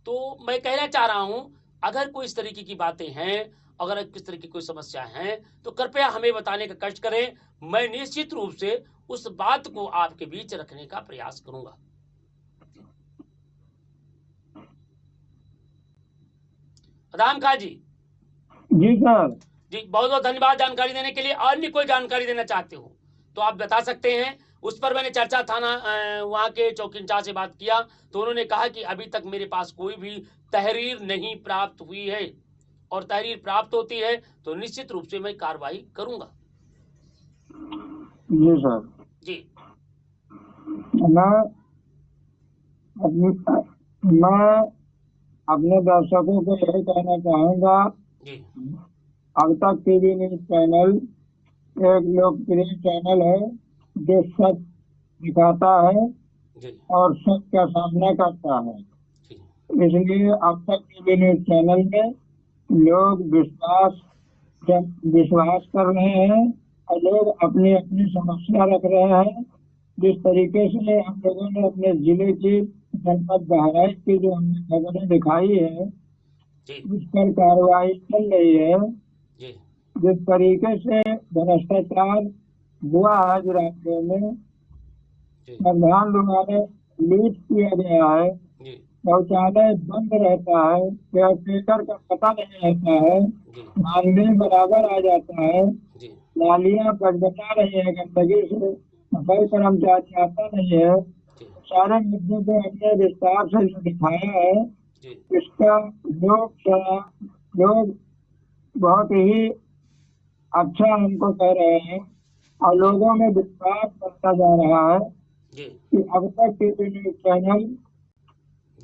Speaker 1: तो मैं कहना चाह रहा हूं, अगर कोई इस तरीके की बातें हैं, अगर किस तरह की कोई समस्या है तो कृपया हमें बताने का कष्ट करें। मैं निश्चित रूप से उस बात को आपके बीच रखने का प्रयास करूंगा। राम खा जी
Speaker 2: जी सर।
Speaker 1: जी, बहुत बहुत धन्यवाद जानकारी देने के लिए। अन्य कोई जानकारी देना चाहते हो तो आप बता सकते हैं। उस पर मैंने चर्चा थाना वहां के चौकी इंचार्ज से बात किया तो उन्होंने कहा कि अभी तक मेरे पास कोई भी तहरीर नहीं प्राप्त हुई है, और तहरीर प्राप्त होती है तो निश्चित रूप से मैं कार्रवाई करूंगा
Speaker 2: जी सर।
Speaker 1: जी।
Speaker 2: मैं मैं अपने दर्शकों को यही कहना चाहूंगा,
Speaker 1: जी
Speaker 2: अब तक टीवी न्यूज चैनल एक लोकप्रिय चैनल है जो सच दिखाता है
Speaker 1: जी
Speaker 2: और सच का सामना करता है।
Speaker 1: जी
Speaker 2: इसलिए अब तक टीवी न्यूज चैनल में लोग विश्वास कर रहे हैं और लोग अपनी अपनी समस्या रख रहे हैं। जिस तरीके से हम लोगों ने अपने जिले की जनपद बहराइच की जो हमने खबरें दिखाई है
Speaker 1: जी
Speaker 2: उस पर कार्रवाई चल रही है।
Speaker 1: जी
Speaker 2: जिस तरीके से भ्रष्टाचार हुआ है जो राज्यों में,
Speaker 1: जी
Speaker 2: संविधान द्वारा लूट किया गया है,
Speaker 1: जी
Speaker 2: शौचालय बंद रहता है, केयरटेकर का पता नहीं रहता है,
Speaker 1: जी
Speaker 2: मानवीय बराबर आ जाता है,
Speaker 1: जी
Speaker 2: नालियां बचा रही है गंदगी से, सफाई कर्मचारी आता नहीं है।
Speaker 1: जी
Speaker 2: सारे मुद्दों को हमने विस्तार से जो दिखाया है,
Speaker 1: जी
Speaker 2: इसका लोग बहुत ही अच्छा हमको कह रहे हैं और
Speaker 1: जी
Speaker 2: लोगों में विश्वास बढ़ता जा रहा है
Speaker 1: जी
Speaker 2: कि अब तक टीवी न्यूज चैनल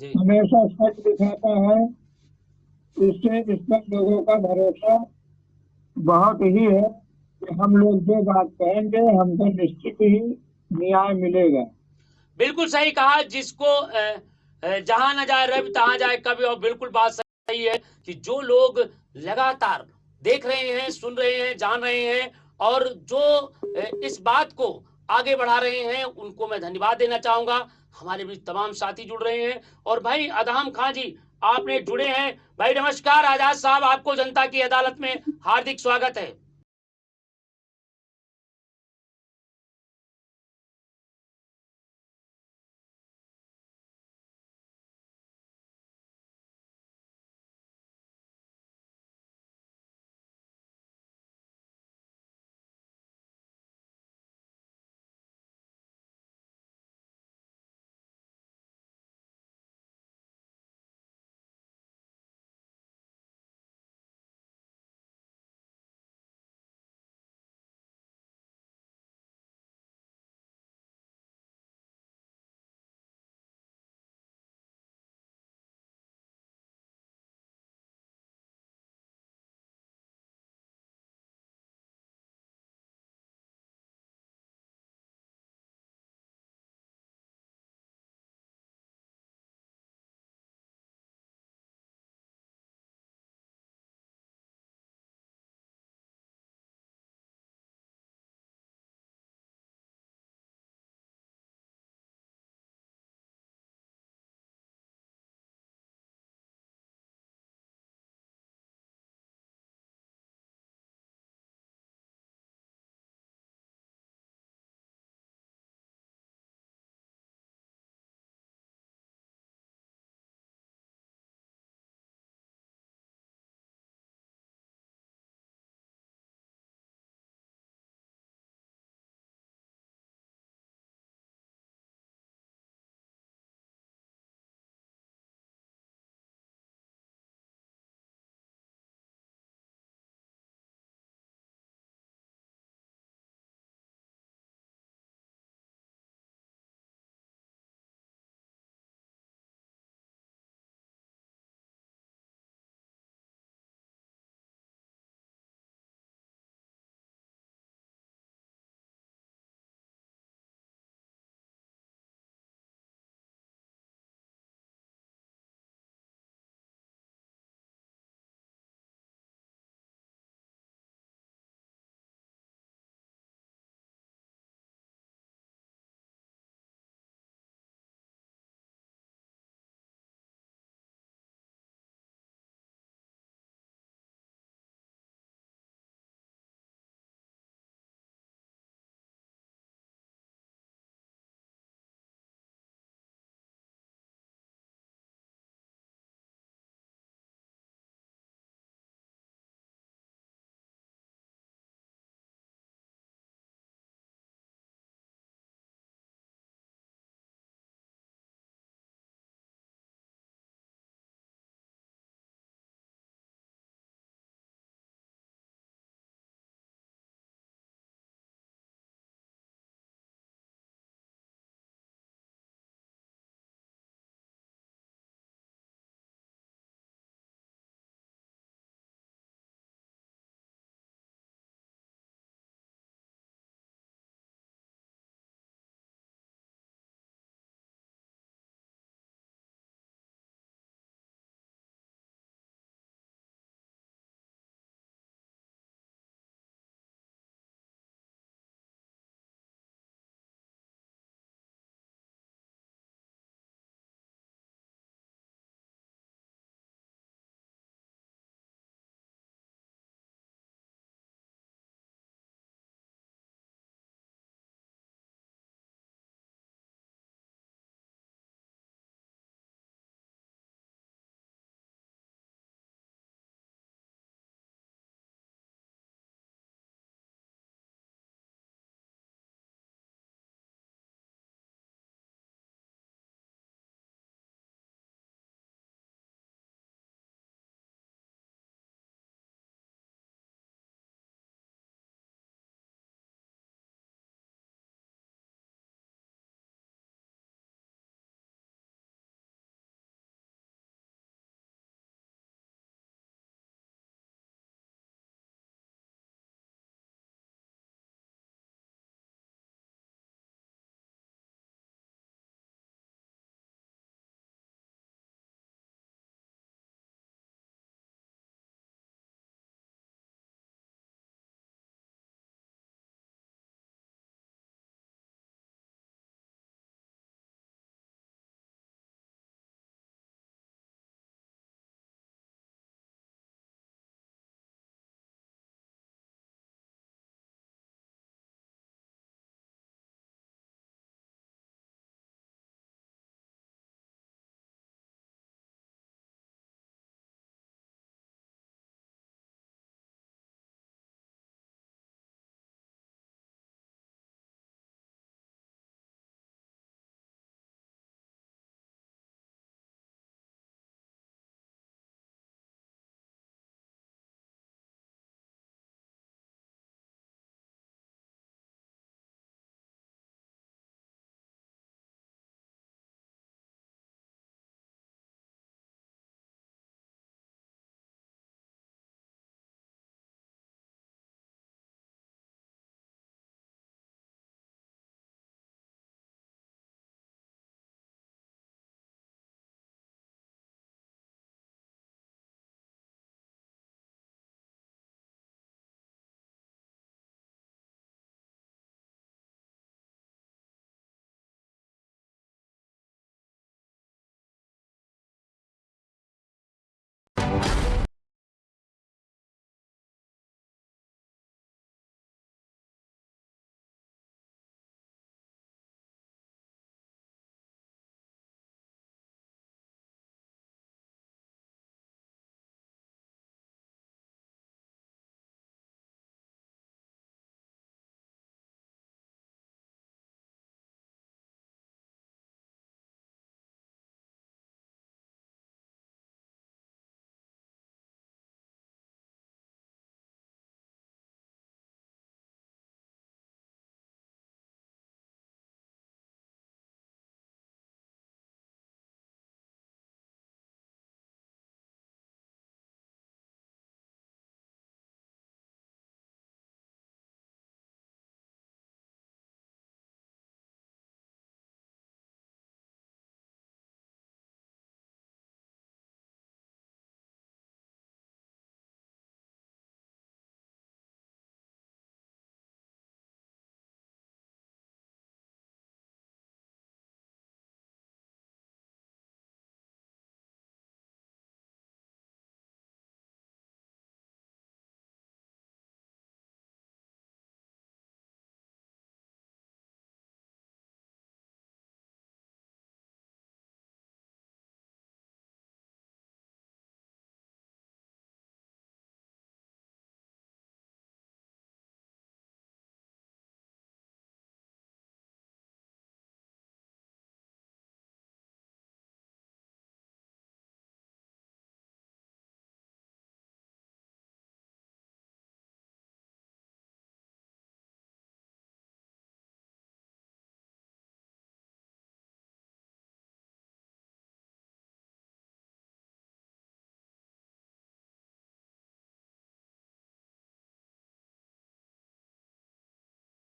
Speaker 1: जी
Speaker 2: हमेशा सच दिखाता है। इससे इस पर लोगों का भरोसा बहुत ही है कि हम लोग जो बात कहेंगे हमको निश्चित ही न्याय मिलेगा।
Speaker 1: बिल्कुल सही कहा। जिसको जहां न जाए रवि तहां जाए कवि, और बिल्कुल बात सही है कि जो लोग लगातार देख रहे हैं, सुन रहे हैं, जान रहे हैं और जो इस बात को आगे बढ़ा रहे हैं उनको मैं धन्यवाद देना चाहूंगा। हमारे बीच तमाम साथी जुड़ रहे हैं और भाई अदहम खां जी आपने जुड़े हैं। भाई नमस्कार आजाद साहब, आपको जनता की अदालत में हार्दिक स्वागत है।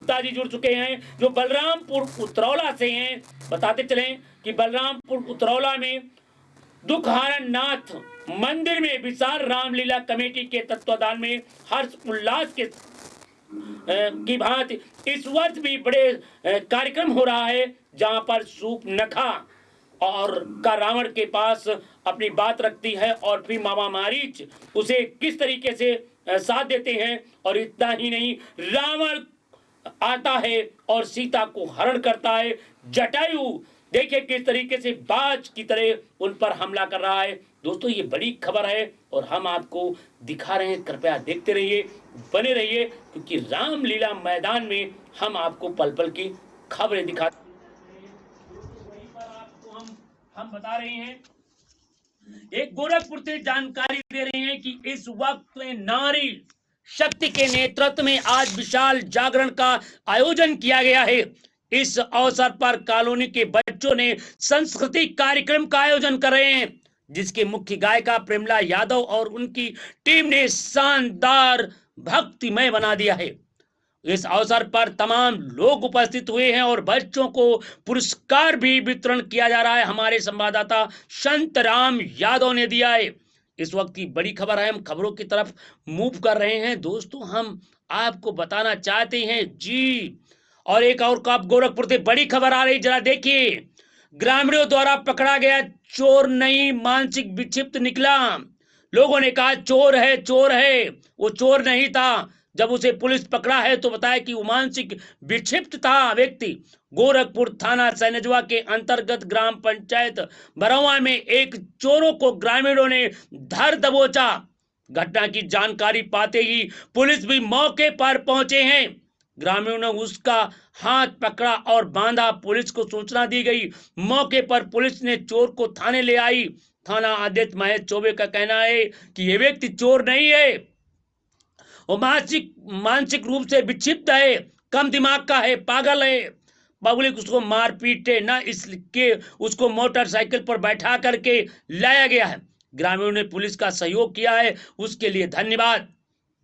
Speaker 1: गुप्ता जी जुड़ चुके हैं जो बलरामपुर उतरौला से हैं। बताते चलें कि बलरामपुर उतरौला में दुखहरण नाथ मंदिर में विशाल रामलीला कमेटी के तत्वाधान में हर्ष उल्लास के की भांति इस वर्ष भी बड़े कार्यक्रम हो रहा है, जहां पर सूर्पनखा और का रावण के पास अपनी बात रखती है और फिर मामा मारीच उसे किस तरीके से साथ देते हैं। और इतना ही नहीं, रावण आता है और सीता को हरण करता है। जटायु देखिए किस तरीके से बाज की तरह उन पर हमला कर रहा है। दोस्तों ये बड़ी खबर है और हम आपको दिखा रहे हैं, कृपया देखते रहिए, बने रहिए, क्योंकि रामलीला मैदान में हम आपको पल पल की खबरें दिखाते आपको हम बता रहे हैं। एक गोरखपुर से जानकारी दे रहे हैं कि इस वक्त में नारी शक्ति के नेतृत्व में आज विशाल जागरण का आयोजन किया गया है। इस अवसर पर कॉलोनी के बच्चों ने सांस्कृतिक कार्यक्रम का आयोजन कर रहे हैं, जिसके मुख्य गायिका प्रेमला यादव और उनकी टीम ने शानदार भक्तिमय बना दिया है। इस अवसर पर तमाम लोग उपस्थित हुए हैं और बच्चों को पुरस्कार भी वितरण किया जा रहा है। हमारे संवाददाता संतराम यादव ने दिया है। इस वक्त की बड़ी खबर है, हम खबरों की तरफ मूव कर रहे हैं। दोस्तों हम आपको बताना चाहते हैं जी, और एक और गोरखपुर से बड़ी खबर आ रही, जरा देखिए। ग्रामीणों द्वारा पकड़ा गया चोर नहीं मानसिक विक्षिप्त निकला। लोगों ने कहा चोर है, वो चोर नहीं था। जब उसे पुलिस पकड़ा है तो बताया कि वो मानसिक विक्षिप्त था व्यक्ति। गोरखपुर थाना सैनजवा के अंतर्गत ग्राम पंचायत बरौआ में एक चोरों को ग्रामीणों ने धर दबोचा। घटना की जानकारी पाते ही पुलिस भी मौके पर पहुंचे हैं। ग्रामीणों ने उसका हाथ पकड़ा और बांधा। पुलिस को सूचना दी गई। मौके पर पुलिस ने चोर को थाने ले आई। थाना अध्यक्ष महेश चौबे का कहना है कि ये व्यक्ति चोर नहीं है, वो मानसिक रूप से विक्षिप्त है, कम दिमाग का है, पागल है। पब्लिक उसको मार पीटे ना, इसलिए उसको मोटरसाइकिल पर बैठा करके लाया गया है। ग्रामीणों ने पुलिस का सहयोग किया है, उसके लिए धन्यवाद।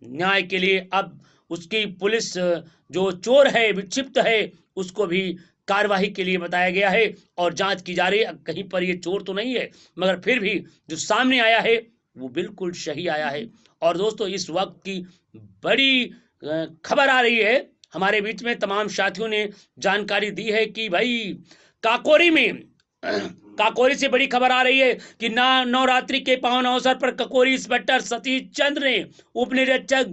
Speaker 1: न्याय के लिए अब उसकी पुलिस जो चोर है, विक्षिप्त है, उसको भी कार्यवाही के लिए बताया गया है और जांच की जा रही है। कहीं पर ये चोर तो नहीं है, मगर फिर भी जो सामने आया है वो बिल्कुल सही आया है। और दोस्तों इस वक्त की बड़ी खबर आ रही है, हमारे बीच में तमाम साथियों ने जानकारी दी है कि भाई काकोरी से बड़ी खबर आ रही है कि नवरात्रि के पावन अवसर पर काकोरी इंस्पेक्टर सतीश चंद्र ने उप निरीक्षक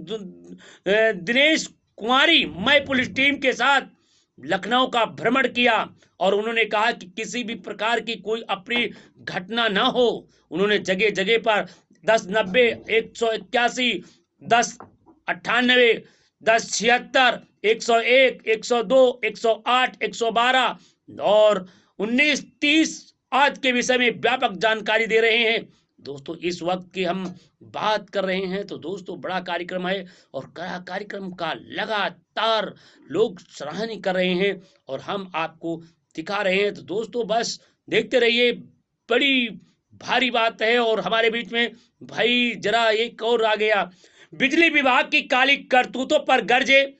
Speaker 1: दिनेश कुमारी मय पुलिस टीम के साथ लखनऊ का भ्रमण किया और उन्होंने कहा कि किसी भी प्रकार की कोई अप्रिय घटना ना हो। उन्होंने जगह जगह पर 1090, 181, 1098, 1076, 101, 102, 108, 112 और 1930 आज के विषय में व्यापक जानकारी दे रहे हैं। दोस्तों इस वक्त की हम बात कर रहे हैं तो दोस्तों बड़ा कार्यक्रम है और कार्यक्रम का लगातार लोग सराहनीय कर रहे हैं और हम आपको दिखा रहे हैं। तो दोस्तों बस देखते रहिए, बड़ी भारी बात है। और हमारे बीच में भाई जरा एक और आ गया, बिजली विभाग की काली करतूतों पर गरजे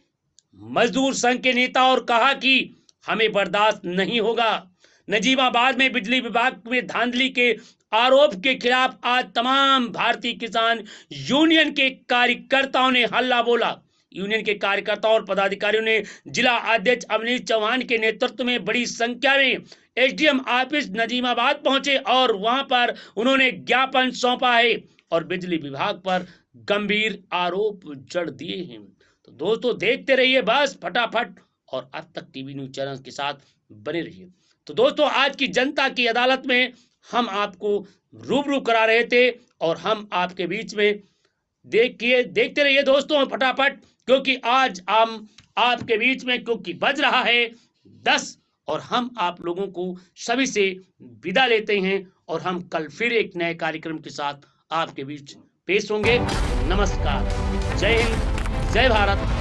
Speaker 1: मजदूर संघ के नेता और कहा कि हमें बर्दाश्त नहीं होगा। नजीबाबाद में बिजली विभाग में धांधली के आरोप के खिलाफ आज तमाम भारतीय किसान यूनियन के कार्यकर्ताओं ने हल्ला बोला। यूनियन के कार्यकर्ताओं और पदाधिकारियों ने जिला अध्यक्ष अवनीश चौहान के नेतृत्व में बड़ी संख्या में एसडीएम ऑफिस नजीबाबाद पहुंचे और वहां पर उन्होंने ज्ञापन सौंपा है और बिजली विभाग पर गंभीर आरोप जड़ दिए हैं। तो दोस्तों देखते रहिए बस फटाफट और अब तक टीवी न्यूज चैनल के साथ बने रहिए। तो दोस्तों आज की जनता की अदालत में हम आपको रूबरू करा रहे थे और हम आपके बीच में देखते रहिए दोस्तों फटाफट, क्योंकि आज हम आपके बीच में क्योंकि बज रहा है 10 और हम आप लोगों को सभी से विदा लेते हैं और हम कल फिर एक नए कार्यक्रम के साथ आपके बीच पेश होंगे। नमस्कार, जय हिंद, जय भारत।